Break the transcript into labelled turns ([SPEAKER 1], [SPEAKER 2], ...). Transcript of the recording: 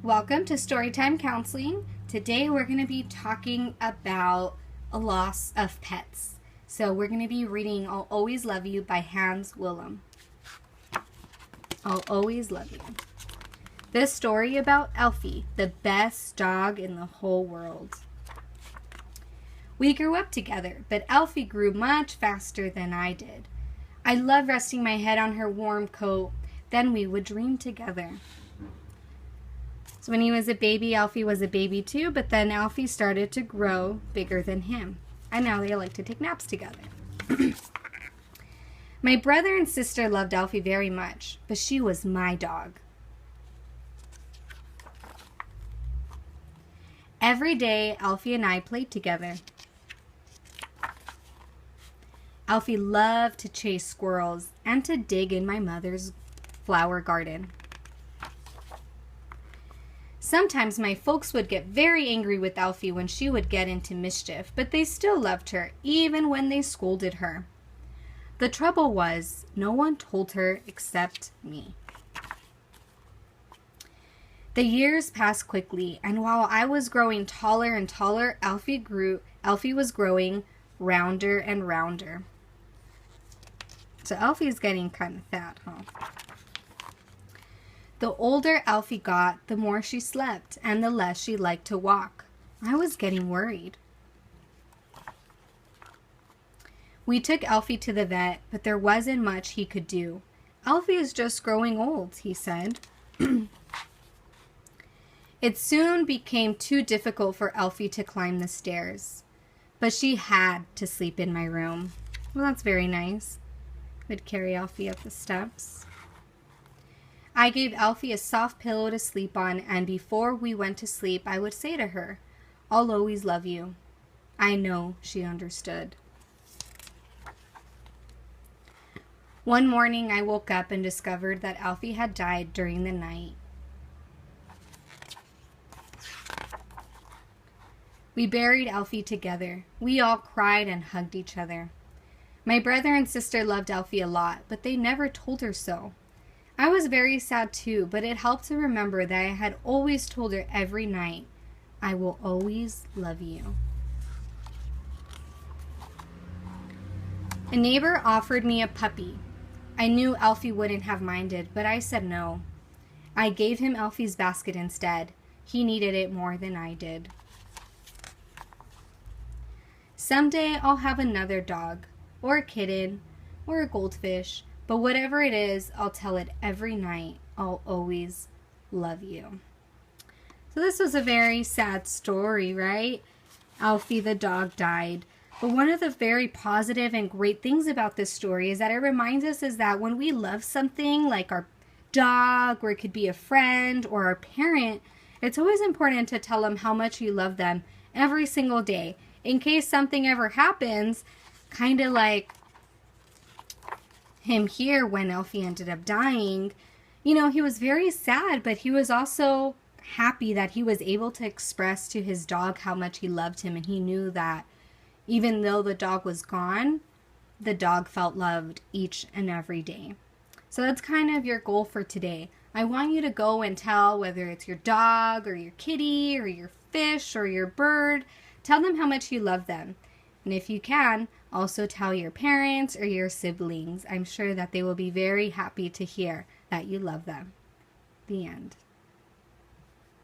[SPEAKER 1] Welcome to Storytime Counseling. Today we're going to be talking about a loss of pets. So we're going to be reading I'll Always Love You by Hans Wilhelm. I'll always love you. This story about Elfie, the best dog in the whole world. We grew up together, but Elfie grew much faster than I did. I loved resting my head on her warm coat. Then we would dream together. So when he was a baby, Alfie was a baby too, but then Alfie started to grow bigger than him. And now they like to take naps together. My brother and sister loved Alfie very much, but she was my dog. Every day, Alfie and I played together. Alfie loved to chase squirrels and to dig in my mother's flower garden. Sometimes my folks would get very angry with Alfie when she would get into mischief, but they still loved her, even when they scolded her. The trouble was, no one told her except me. The years passed quickly, and while I was growing taller and taller, Alfie was growing rounder and rounder. So Alfie's getting kind of fat, huh? The older Alfie got, the more she slept, and the less she liked to walk. I was getting worried. We took Alfie to the vet, but there wasn't much he could do. Alfie is just growing old, he said. It soon became too difficult for Alfie to climb the stairs, but she had to sleep in my room. Well, that's very nice. Would carry Alfie up the steps. I gave Alfie a soft pillow to sleep on, and before we went to sleep, I would say to her, "I'll always love you." I know she understood. One morning, I woke up and discovered that Alfie had died during the night. We buried Alfie together. We all cried and hugged each other. My brother and sister loved Alfie a lot, but they never told her so. I was very sad too, but it helped to remember that I had always told her every night, "I will always love you." A neighbor offered me a puppy. I knew Alfie wouldn't have minded, but I said no. I gave him Alfie's basket instead. He needed it more than I did. Someday I'll have another dog, or a kitten, or a goldfish, but whatever it is, I'll tell it every night, "I'll always love you." So this was a very sad story, right? Alfie the dog died. But one of the very positive and great things about this story is that it reminds us is that when we love something like our dog, or it could be a friend or our parent, it's always important to tell them how much you love them every single day. In case something ever happens, kind of like him here when Alfie ended up dying, he was very sad, but he was also happy that he was able to express to his dog how much he loved him, and he knew that even though the dog was gone, the dog felt loved each and every day. So that's kind of your goal for today. I want you to go and tell, whether it's your dog or your kitty or your fish or your bird, tell them how much you love them. And if you can, also tell your parents or your siblings. I'm sure that they will be very happy to hear that you love them. The end.